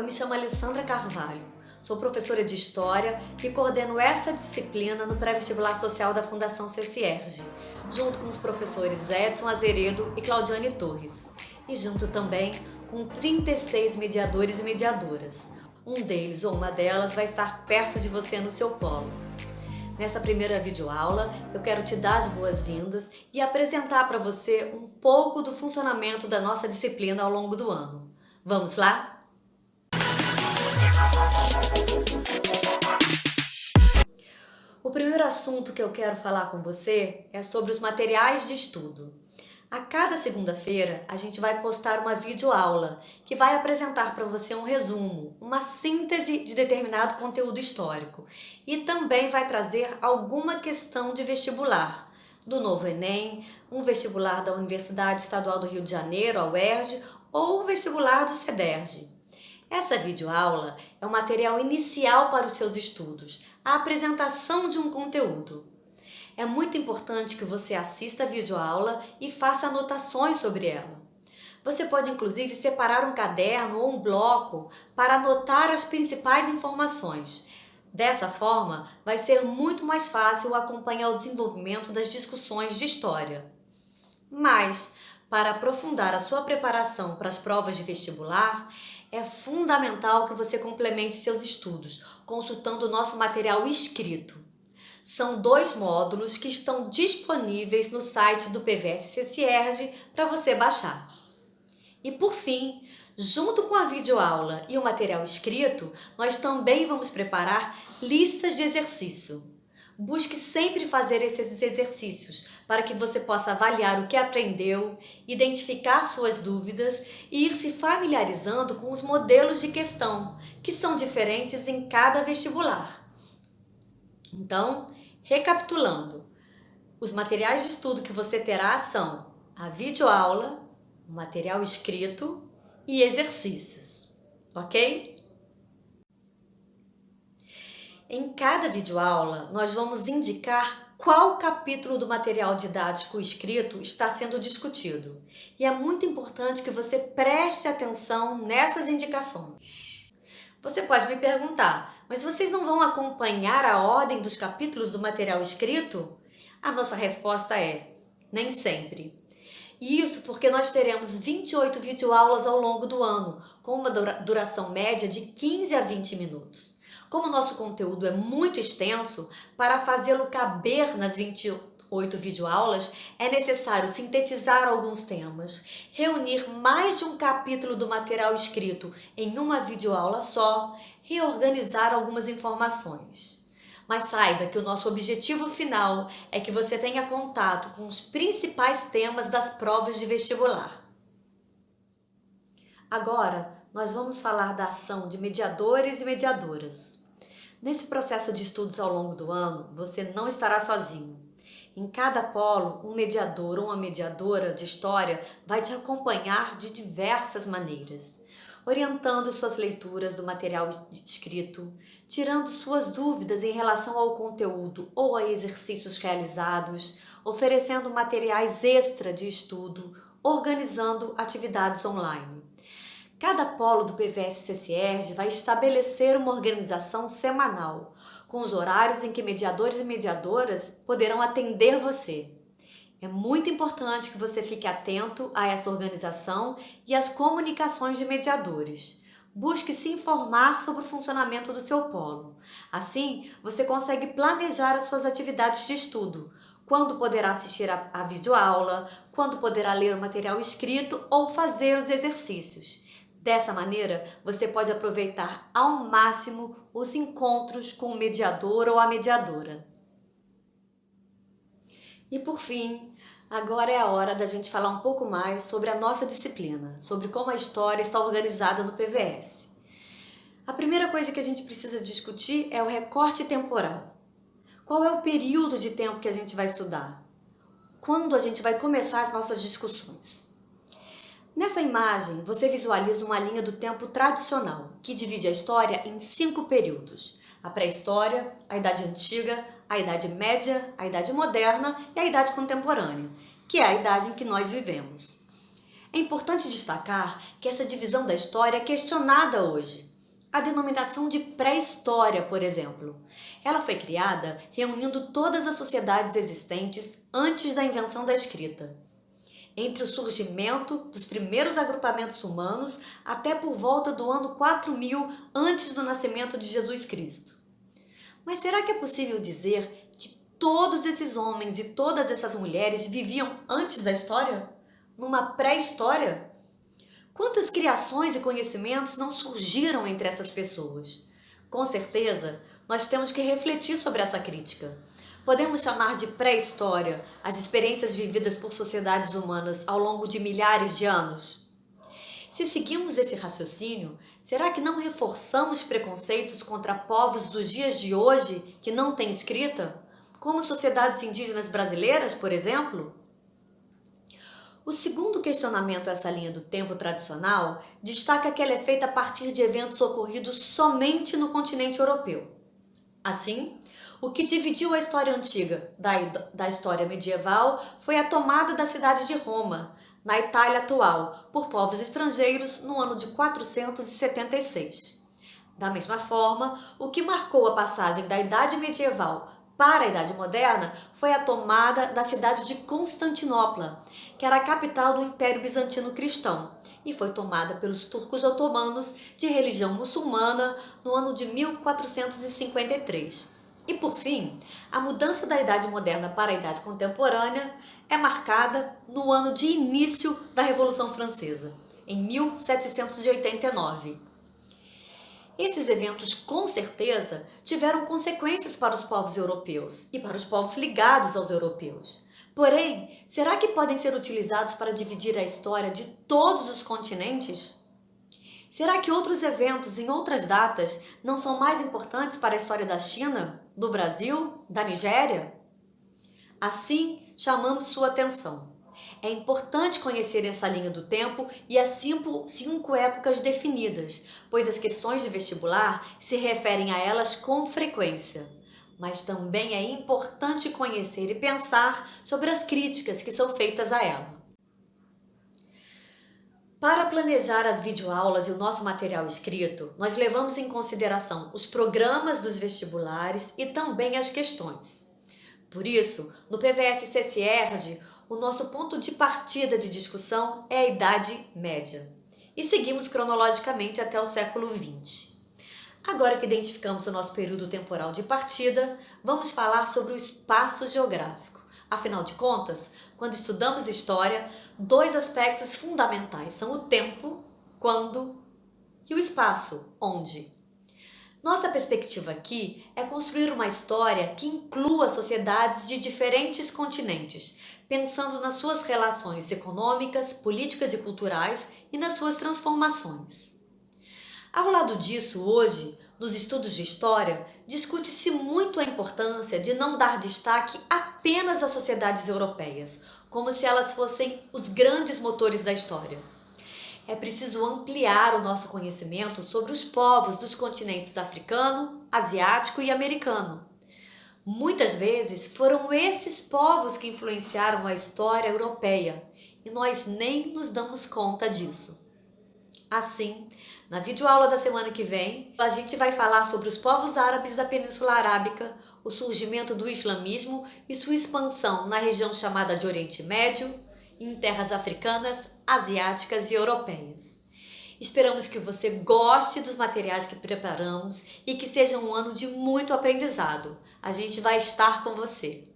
Eu me chamo Alessandra Carvalho, sou professora de História e coordeno essa disciplina no pré-vestibular social da Fundação CCERJ, junto com os professores Edson Azeredo e Claudiane Torres, e junto também com 36 mediadores e mediadoras. Um deles ou uma delas vai estar perto de você no seu polo. Nessa primeira videoaula, eu quero te dar as boas-vindas e apresentar para você um pouco do funcionamento da nossa disciplina ao longo do ano. Vamos lá? O primeiro assunto que eu quero falar com você é sobre os materiais de estudo. A cada segunda-feira, a gente vai postar uma videoaula que vai apresentar para você um resumo, uma síntese de determinado conteúdo histórico e também vai trazer alguma questão de vestibular, do novo Enem, um vestibular da Universidade Estadual do Rio de Janeiro, a UERJ, ou o vestibular do CEDERJ. Essa videoaula é um material inicial para os seus estudos, a apresentação de um conteúdo. É muito importante que você assista a videoaula e faça anotações sobre ela. Você pode inclusive separar um caderno ou um bloco para anotar as principais informações. Dessa forma, vai ser muito mais fácil acompanhar o desenvolvimento das discussões de história. Mas, para aprofundar a sua preparação para as provas de vestibular, é fundamental que você complemente seus estudos, consultando o nosso material escrito. São 2 módulos que estão disponíveis no site do PVS-CCERJ para você baixar. E por fim, junto com a videoaula e o material escrito, nós também vamos preparar listas de exercício. Busque sempre fazer esses exercícios para que você possa avaliar o que aprendeu, identificar suas dúvidas e ir se familiarizando com os modelos de questão, que são diferentes em cada vestibular. Então, recapitulando, os materiais de estudo que você terá são a videoaula, o material escrito e exercícios, ok? Em cada videoaula, nós vamos indicar qual capítulo do material didático escrito está sendo discutido. E é muito importante que você preste atenção nessas indicações. Você pode me perguntar, mas vocês não vão acompanhar a ordem dos capítulos do material escrito? A nossa resposta é: nem sempre. E isso porque nós teremos 28 videoaulas ao longo do ano, com uma duração média de 15 a 20 minutos. Como o nosso conteúdo é muito extenso, para fazê-lo caber nas 28 videoaulas, é necessário sintetizar alguns temas, reunir mais de um capítulo do material escrito em uma videoaula só, reorganizar algumas informações. Mas saiba que o nosso objetivo final é que você tenha contato com os principais temas das provas de vestibular. Agora, nós vamos falar da ação de mediadores e mediadoras. Nesse processo de estudos ao longo do ano, você não estará sozinho. Em cada polo, um mediador ou uma mediadora de história vai te acompanhar de diversas maneiras, orientando suas leituras do material escrito, tirando suas dúvidas em relação ao conteúdo ou a exercícios realizados, oferecendo materiais extra de estudo, organizando atividades online. Cada polo do PVS-CCERJ vai estabelecer uma organização semanal, com os horários em que mediadores e mediadoras poderão atender você. É muito importante que você fique atento a essa organização e às comunicações de mediadores. Busque se informar sobre o funcionamento do seu polo. Assim, você consegue planejar as suas atividades de estudo, quando poderá assistir a videoaula, quando poderá ler o material escrito ou fazer os exercícios. Dessa maneira, você pode aproveitar ao máximo os encontros com o mediador ou a mediadora. E por fim, agora é a hora da gente falar um pouco mais sobre a nossa disciplina, sobre como a história está organizada no PVS. A primeira coisa que a gente precisa discutir é o recorte temporal. Qual é o período de tempo que a gente vai estudar? Quando a gente vai começar as nossas discussões? Nessa imagem, você visualiza uma linha do tempo tradicional, que divide a história em 5 períodos: a pré-história, a Idade Antiga, a Idade Média, a Idade Moderna e a Idade Contemporânea, que é a idade em que nós vivemos. É importante destacar que essa divisão da história é questionada hoje. a denominação de pré-história, por exemplo. Ela foi criada reunindo todas as sociedades existentes antes da invenção da escrita, entre o surgimento dos primeiros agrupamentos humanos até por volta do ano 4000 antes do nascimento de Jesus Cristo. Mas será que é possível dizer que todos esses homens e todas essas mulheres viviam antes da história? Numa pré-história? Quantas criações e conhecimentos não surgiram entre essas pessoas? Com certeza, nós temos que refletir sobre essa crítica. Podemos chamar de pré-história as experiências vividas por sociedades humanas ao longo de milhares de anos? Se seguimos esse raciocínio, será que não reforçamos preconceitos contra povos dos dias de hoje que não têm escrita, como sociedades indígenas brasileiras, por exemplo? O segundo questionamento a essa linha do tempo tradicional destaca que ela é feita a partir de eventos ocorridos somente no continente europeu. Assim, o que dividiu a história antiga da história medieval foi a tomada da cidade de Roma, na Itália atual, por povos estrangeiros no ano de 476. Da mesma forma, o que marcou a passagem da Idade Medieval para a Idade Moderna foi a tomada da cidade de Constantinopla, que era a capital do Império Bizantino Cristão, e foi tomada pelos turcos otomanos de religião muçulmana no ano de 1453. E por fim, a mudança da Idade Moderna para a Idade Contemporânea é marcada no ano de início da Revolução Francesa, em 1789. Esses eventos, com certeza, tiveram consequências para os povos europeus e para os povos ligados aos europeus. Porém, será que podem ser utilizados para dividir a história de todos os continentes? Será que outros eventos em outras datas não são mais importantes para a história da China, do Brasil, da Nigéria? Assim, chamamos sua atenção. É importante conhecer essa linha do tempo e as cinco épocas definidas, pois as questões de vestibular se referem a elas com frequência. Mas também é importante conhecer e pensar sobre as críticas que são feitas a ela. Para planejar as videoaulas e o nosso material escrito, nós levamos em consideração os programas dos vestibulares e também as questões. Por isso, no PVS-CCERJ, o nosso ponto de partida de discussão é a Idade Média. E seguimos cronologicamente até o século XX. Agora que identificamos o nosso período temporal de partida, vamos falar sobre o espaço geográfico. Afinal de contas, quando estudamos história, dois aspectos fundamentais são o tempo, quando, e o espaço, onde. Nossa perspectiva aqui é construir uma história que inclua sociedades de diferentes continentes, pensando nas suas relações econômicas, políticas e culturais e nas suas transformações. Ao lado disso, hoje, nos estudos de história, discute-se muito a importância de não dar destaque apenas às sociedades europeias, como se elas fossem os grandes motores da história. É preciso ampliar o nosso conhecimento sobre os povos dos continentes africano, asiático e americano. Muitas vezes foram esses povos que influenciaram a história europeia e nós nem nos damos conta disso. Assim, na videoaula da semana que vem, a gente vai falar sobre os povos árabes da Península Arábica, o surgimento do islamismo e sua expansão na região chamada de Oriente Médio, em terras africanas, asiáticas e europeias. Esperamos que você goste dos materiais que preparamos e que seja um ano de muito aprendizado. A gente vai estar com você.